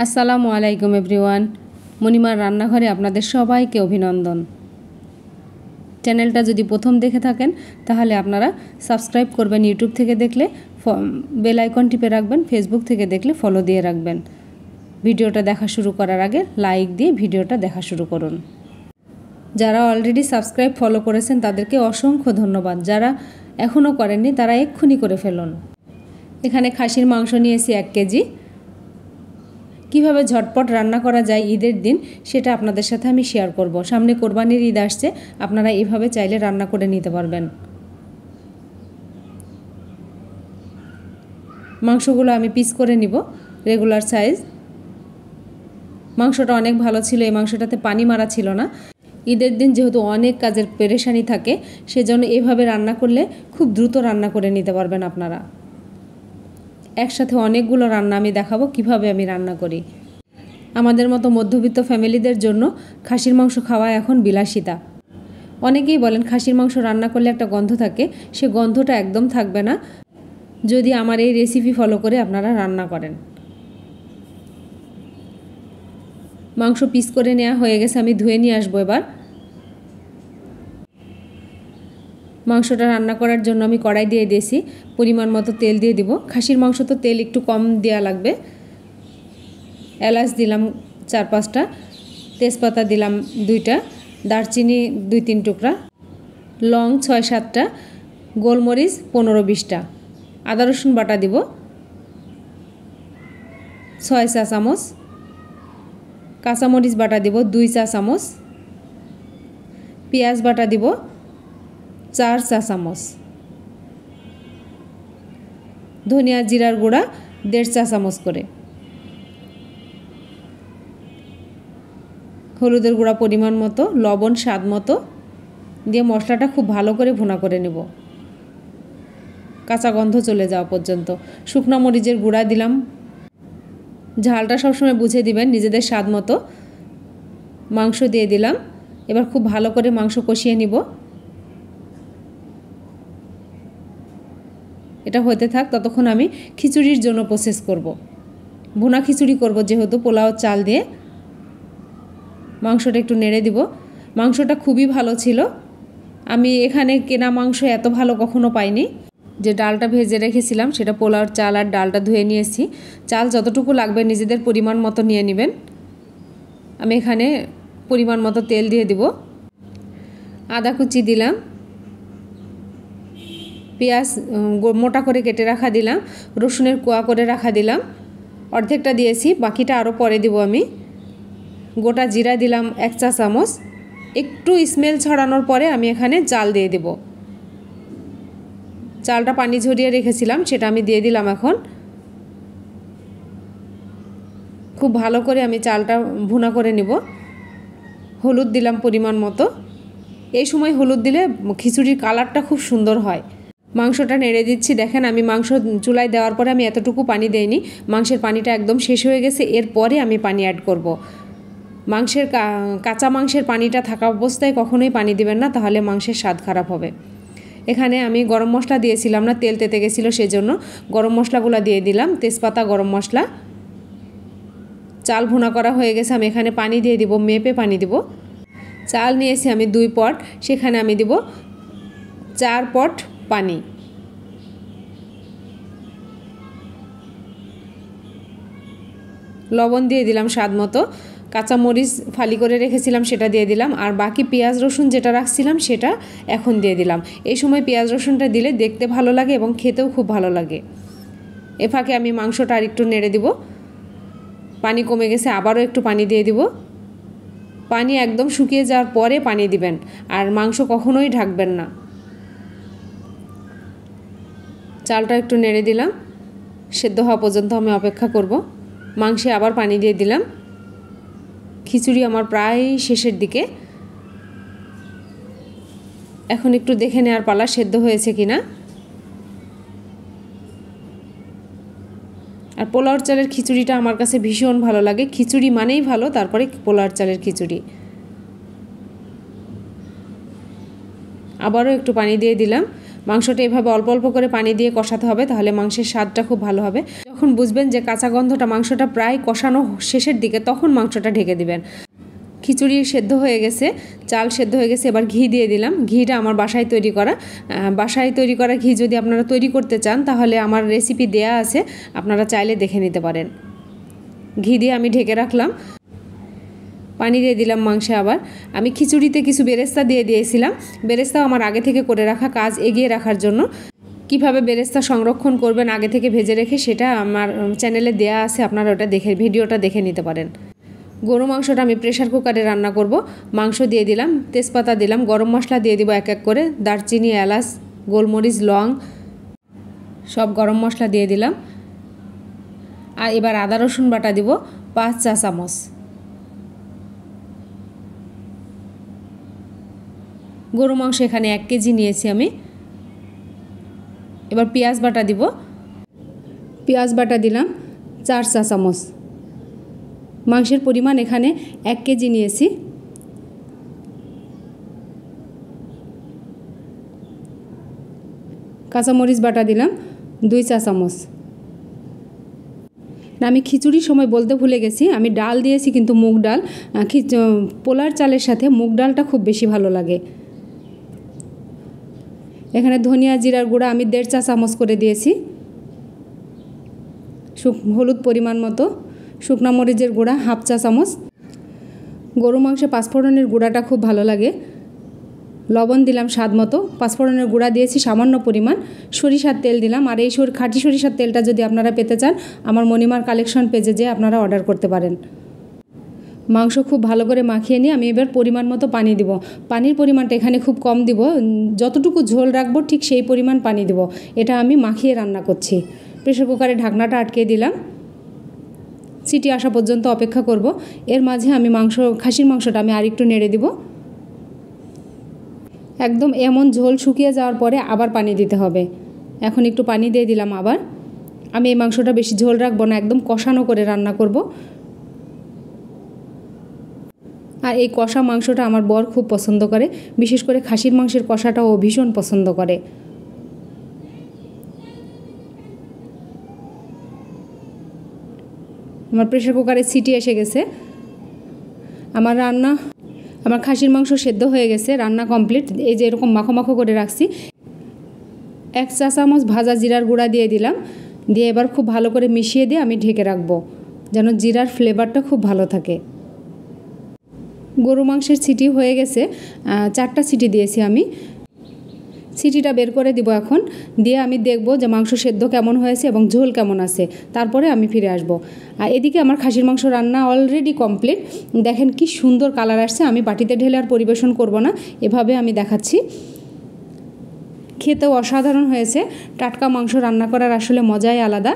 আসসালামু আলাইকুম এভরিওয়ান। মনিমার রান্নাঘরে আপনাদের সবাইকে অভিনন্দন। চ্যানেলটা যদি প্রথম দেখে থাকেন তাহলে আপনারা সাবস্ক্রাইব করবেন, ইউটিউব থেকে দেখলে বেল আইকন টিপে রাখবেন, ফেসবুক থেকে দেখলে ফলো দিয়ে রাখবেন। ভিডিওটা দেখা শুরু করার আগে লাইক দিয়ে ভিডিওটা দেখা শুরু করুন। যারা অলরেডি সাবস্ক্রাইব ফলো করেছেন তাদেরকে অসংখ্য ধন্যবাদ। যারা এখনও করেননি তারা এক্ষুনি করে ফেলুন। এখানে খাসির মাংস নিয়েছি 1 কেজি। কিভাবে ঝটপট রান্না করা যায় ঈদের দিন সেটা আপনাদের সাথে আমি শেয়ার করব। সামনে কোরবানির ঈদ আসছে, আপনারা এইভাবে চাইলে রান্না করে নিতে পারবেন। মাংসগুলো আমি পিস করে নিব রেগুলার সাইজ। মাংসটা অনেক ভালো ছিল, এই মাংসটাতে পানি মারা ছিল না। ঈদের দিন যেহেতু অনেক কাজের পেরেশানি থাকে, সেজন্য এভাবে রান্না করলে খুব দ্রুত রান্না করে নিতে পারবেন আপনারা। একসাথে অনেকগুলো রান্না আমি দেখাবো কিভাবে আমি রান্না করি। আমাদের মতো মধ্যবিত্ত ফ্যামিলিদের জন্য খাসির মাংস খাওয়া এখন বিলাসিতা। অনেকেই বলেন খাসির মাংস রান্না করলে একটা গন্ধ থাকে, সে গন্ধটা একদম থাকবে না যদি আমার এই রেসিপি ফলো করে আপনারা রান্না করেন। মাংস পিস করে নেওয়া হয়ে গেছে, আমি ধুয়ে নিয়ে আসবো এবার। মাংসটা রান্না করার জন্য আমি কড়াই দিয়ে দিয়েছি, পরিমাণ মতো তেল দিয়ে দিব। খাসির মাংস তো তেল একটু কম দেওয়া লাগবে। এলাচ দিলাম 4-5টা, তেজপাতা দিলাম 2টা, দারচিনি 2-3 টুকরা, লং 6-7টা, গোলমরিচ 15-20টা, আদা রসুন বাটা দিব 6 চা চামচ, কাঁচামরিচ বাটা দিব 2 চা চামচ, পেঁয়াজ বাটা দিব 4 চা চামচ, ধনিয়া জিরার গুঁড়া 1.5 চা চামচ করে, হলুদের গুঁড়া পরিমাণ মতো, লবণ স্বাদ মতো দিয়ে মশলাটা খুব ভালো করে ভুনা করে নেব কাঁচা গন্ধ চলে যাওয়া পর্যন্ত। শুকনো মরিচের গুঁড়া দিলাম। ঝালটা সবসময় বুঝে দিবেন নিজেদের স্বাদ মতো। মাংস দিয়ে দিলাম। এবার খুব ভালো করে মাংস কষিয়ে নিব। এটা হতে থাক, ততক্ষণ আমি খিচুড়ির জন্য প্রসেস করব। ভুনা খিচুড়ি করব যেহেতু পোলাও চাল দিয়ে। মাংসটা একটু নেড়ে দিব। মাংসটা খুবই ভালো ছিল। আমি এখানে কেনা মাংস এত ভালো কখনো পাইনি। যে ডালটা ভেজে রেখেছিলাম সেটা পোলাওর চাল আর ডালটা ধুয়ে নিয়েছি। চাল যতটুকু লাগবে নিজেদের পরিমাণ মতো নিয়ে নেবেন। আমি এখানে পরিমাণ মতো তেল দিয়ে দিব। আদা কুচি দিলাম, পেঁয়াজ মোটা করে কেটে রাখা দিলাম, রসুনের কোয়া করে রাখা দিলাম, অর্ধেকটা দিয়েছি, বাকিটা আরও পরে দিব আমি। গোটা জিরা দিলাম 1 চা চামচ। একটু স্মেল ছড়ানোর পরে আমি এখানে চাল দিয়ে দেব। চালটা পানি ঝরিয়ে রেখেছিলাম সেটা আমি দিয়ে দিলাম এখন। খুব ভালো করে আমি চালটা ভুনা করে নেব। হলুদ দিলাম পরিমাণ মতো। এই সময় হলুদ দিলে খিচুড়ির কালারটা খুব সুন্দর হয়। মাংসটা নেড়ে দিচ্ছি। দেখেন আমি মাংস চুলায় দেওয়ার পরে আমি এতটুকু পানি দেইনি, মাংসের পানিটা একদম শেষ হয়ে গেছে। এরপরে আমি পানি অ্যাড করব। মাংসের কাঁচা মাংসের পানিটা থাকা অবস্থায় কখনোই পানি দিবেন না, তাহলে মাংসের স্বাদ খারাপ হবে। এখানে আমি গরম মশলা দিয়েছিলাম না, তেল তেতে গেছিলো, সেজন্য গরম মশলাগুলো দিয়ে দিলাম, তেজপাতা, গরম মশলা। চাল ভুনা করা হয়ে গেছে, আমি এখানে পানি দিয়ে দিব, মেপে পানি দিব। চাল নিয়েছি আমি 2 পট, সেখানে আমি দিব 4 পট পানি। লবণ দিয়ে দিলাম স্বাদ মতো। কাঁচামরিচ ফালি করে রেখেছিলাম সেটা দিয়ে দিলাম। আর বাকি পেঁয়াজ রসুন যেটা রাখছিলাম সেটা এখন দিয়ে দিলাম। এই সময় পেঁয়াজ রসুনটা দিলে দেখতে ভালো লাগে এবং খেতেও খুব ভালো লাগে। এ ফাঁকে আমি মাংসটা আর একটু নেড়ে দিব। পানি কমে গেছে, আবারও একটু পানি দিয়ে দিব। পানি একদম শুকিয়ে যাওয়ার পরে পানি দিবেন, আর মাংস কখনোই ঢাকবেন না। চালটা একটু নেড়ে দিলাম, সেদ্ধ হওয়া পর্যন্ত আমি অপেক্ষা করব। মাংসে আবার পানি দিয়ে দিলাম। খিচুড়ি আমার প্রায় শেষের দিকে। এখন একটু দেখে নেওয়ার পালা সেদ্ধ হয়েছে কিনা। আর পোলাওর চালের খিচুড়িটা আমার কাছে ভীষণ ভালো লাগে। খিচুড়ি মানেই ভালো, তারপরে পোলাওর চালের খিচুড়ি। আবারও একটু পানি দিয়ে দিলাম। মাংসটা এভাবে অল্প অল্প করে পানি দিয়ে কষাতে হবে, তাহলে মাংসের স্বাদটা খুব ভালো হবে। যখন বুঝবেন যে কাঁচা গন্ধটা, মাংসটা প্রায় কষানো শেষের দিকে, তখন মাংসটা ঢেকে দিবেন। খিচুড়ি সেদ্ধ হয়ে গেছে, চাল সেদ্ধ হয়ে গেছে, এবার ঘি দিয়ে দিলাম। ঘিটা আমার বাসায় তৈরি করা ঘি যদি আপনারা তৈরি করতে চান তাহলে আমার রেসিপি দেয়া আছে, আপনারা চাইলে দেখে নিতে পারেন। ঘি দিয়ে আমি ঢেকে রাখলাম। পানি দিয়ে দিলাম মাংসে। আবার আমি খিচুড়িতে কিছু বেরেস্তা দিয়ে দিয়েছিলাম। বেরেস্তাও আমার আগে থেকে করে রাখা, কাজ এগিয়ে রাখার জন্য। কিভাবে বেরেস্তা সংরক্ষণ করবেন আগে থেকে ভেজে রেখে, সেটা আমার চ্যানেলে দেয়া আছে, আপনারা ওটা ভিডিওটা দেখে নিতে পারেন। গরু মাংসটা আমি প্রেশার কুকারে রান্না করব। মাংস দিয়ে দিলাম, তেজপাতা দিলাম, গরম মশলা দিয়ে দিব এক এক করে, দারচিনি, এলাচ, গোলমরিচ, লং, সব গরম মশলা দিয়ে দিলাম। আর এবার আদা রসুন বাটা দিব 5 চা চামচ। গরু মাংস এখানে 1 কেজি নিয়েছি আমি। এবার পেঁয়াজ বাটা দিব। পেঁয়াজ বাটা দিলাম 4 চা চামচ। মাংসের পরিমাণ এখানে 1 কেজি নিয়েছি। কাঁচামরিচ বাটা দিলাম 2 চা চামচ। আমি খিচুড়ির সময় বলতে ভুলে গেছি, আমি ডাল দিয়েছি কিন্তু মুগ ডাল। পোলার চালের সাথে মুগ ডালটা খুব বেশি ভালো লাগে। এখানে ধনিয়া জিরার গুঁড়া আমি 1.5 চা চামচ করে দিয়েছি। হলুদ পরিমাণ মতো, শুকনো মরিচের গুঁড়া 1/2 চা চামচ। গরু মাংসে পাঁচফোড়নের গুঁড়াটা খুব ভালো লাগে। লবণ দিলাম স্বাদ মতো। পাঁচফোড়নের গুঁড়া দিয়েছি সামান্য পরিমাণ। সরিষার তেল দিলাম। আর এই খাঁটি সরিষার তেলটা যদি আপনারা পেতে চান, আমার মণিমার কালেকশন পেজে যেয়ে আপনারা অর্ডার করতে পারেন। মাংস খুব ভালো করে মাখিয়ে নিয়ে আমি এবার পরিমাণ মতো পানি দিব। পানির পরিমাণটা এখানে খুব কম দিব, যতটুকু ঝোল রাখবো ঠিক সেই পরিমাণ পানি দিব। এটা আমি মাখিয়ে রান্না করছি। প্রেসার কুকারে ঢাকনাটা আটকে দিলাম। সিটি আসা পর্যন্ত অপেক্ষা করব। এর মাঝে আমি খাসির মাংসটা আমি আরেকটু নেড়ে দিব। একদম এমন ঝোল শুকিয়ে যাওয়ার পরে আবার পানি দিতে হবে। এখন একটু পানি দিয়ে দিলাম আবার। আমি এই মাংসটা বেশি ঝোল রাখবো না, একদম কষানো করে রান্না করব। আর এই কষা মাংসটা আমার বর খুব পছন্দ করে, বিশেষ করে খাসির মাংসের কষাটাও ভীষণ পছন্দ করে। আমার প্রেসার কুকারে সিটি এসে গেছে। আমার খাসির মাংস সেদ্ধ হয়ে গেছে, রান্না কমপ্লিট। এই যে এরকম মাখো মাখো করে রাখছি। 1 চা চামচ ভাজা জিরার গুঁড়া দিয়ে দিলাম। দিয়ে এবার খুব ভালো করে মিশিয়ে দিয়ে আমি ঢেকে রাখবো, যেন জিরার ফ্লেভারটা খুব ভালো থাকে। গরু মাংসের সিটি হয়ে গেছে, 4টা সিটি দিয়েছি আমি। সিটিটা বের করে দিব এখন। দিয়ে আমি দেখব যে মাংস সেদ্ধ কেমন হয়েছে এবং ঝোল কেমন আছে, তারপরে আমি ফিরে আসব। আর এদিকে আমার খাসির মাংস রান্না অলরেডি কমপ্লিট। দেখেন কি সুন্দর কালার আসছে। আমি বাটিতে ঢেলে আর পরিবেশন করব না, এভাবে আমি দেখাচ্ছি। খেতেও অসাধারণ হয়েছে। টাটকা মাংস রান্না করার আসলে মজাই আলাদা।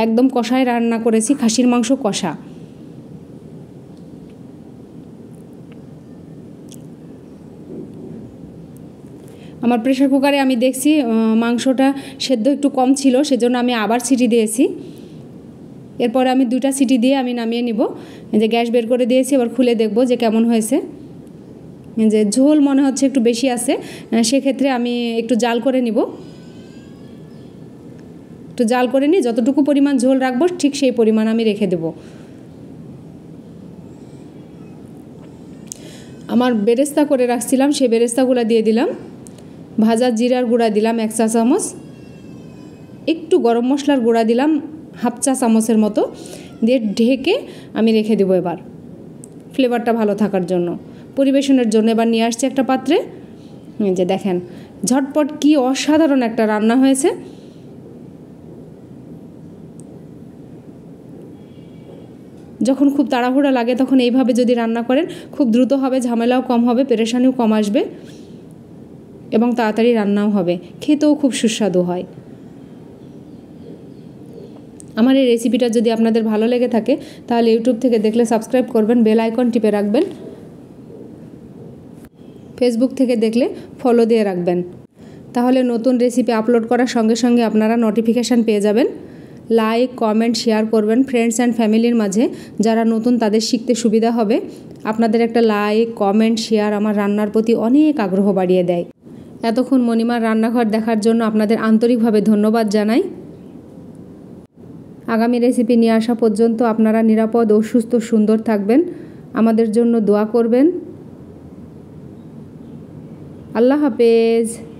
একদম কষায় রান্না করেছি, খাসির মাংস কষা। আমার প্রেসার কুকারে আমি দেখছি মাংসটা সেদ্ধ একটু কম ছিল, সেজন্য আমি আবার সিটি দিয়েছি। এরপরে আমি 2টা সিটি দিয়ে আমি নামিয়ে নিব। যে গ্যাস বের করে দিয়েছি, এবার খুলে দেখব যে কেমন হয়েছে। যে ঝোল মনে হচ্ছে একটু বেশি আছে, সেক্ষেত্রে আমি একটু জাল করে নিব। একটু জাল করে নিই, যতটুকু পরিমাণ ঝোল রাখবো ঠিক সেই পরিমাণ আমি রেখে দেব। আমার বেরেস্তা করে রাখছিলাম, সেই বেরেস্তাগুলো দিয়ে দিলাম। ভাজা জিরার গুঁড়া দিলাম 1 চা চামচ। একটু গরম মশলার গুঁড়া দিলাম 1/2 চা চামচের মতো। দিয়ে ঢেকে আমি রেখে দেবো এবার, ফ্লেভারটা ভালো থাকার জন্য। পরিবেশনের জন্য এবার নিয়ে আসছি একটা পাত্রে। যে দেখেন ঝটপট কি অসাধারণ একটা রান্না হয়েছে। যখন খুব তাড়াহুড়া লাগে তখন এইভাবে যদি রান্না করেন খুব দ্রুত হবে, ঝামেলাও কম হবে, পেরেশানিও কম আসবে এবং তাড়াতাড়ি রান্নাও হবে, খেতেও খুব সুস্বাদু হয়। আমার এই রেসিপিটা যদি আপনাদের ভালো লেগে থাকে তাহলে ইউটিউব থেকে দেখলে সাবস্ক্রাইব করবেন, বেল আইকন টিপে রাখবেন। ফেসবুক থেকে দেখলে ফলো দিয়ে রাখবেন, তাহলে নতুন রেসিপি আপলোড করার সঙ্গে সঙ্গে আপনারা নোটিফিকেশান পেয়ে যাবেন। লাইক, কমেন্ট, শেয়ার করবেন ফ্রেন্ডস অ্যান্ড ফ্যামিলির মাঝে। যারা নতুন তাদের শিখতে সুবিধা হবে। আপনাদের একটা লাইক, কমেন্ট, শেয়ার আমার রান্নার প্রতি অনেক আগ্রহ বাড়িয়ে দেয়। এতক্ষণ মণিমার রান্নাঘর দেখার জন্য আপনাদের আন্তরিকভাবে ধন্যবাদ জানাই। আগামী রেসিপি নিয়ে আসা পর্যন্ত আপনারা নিরাপদ ও সুস্থ সুন্দর থাকবেন। আমাদের জন্য দোয়া করবেন। আল্লাহ হাফেজ।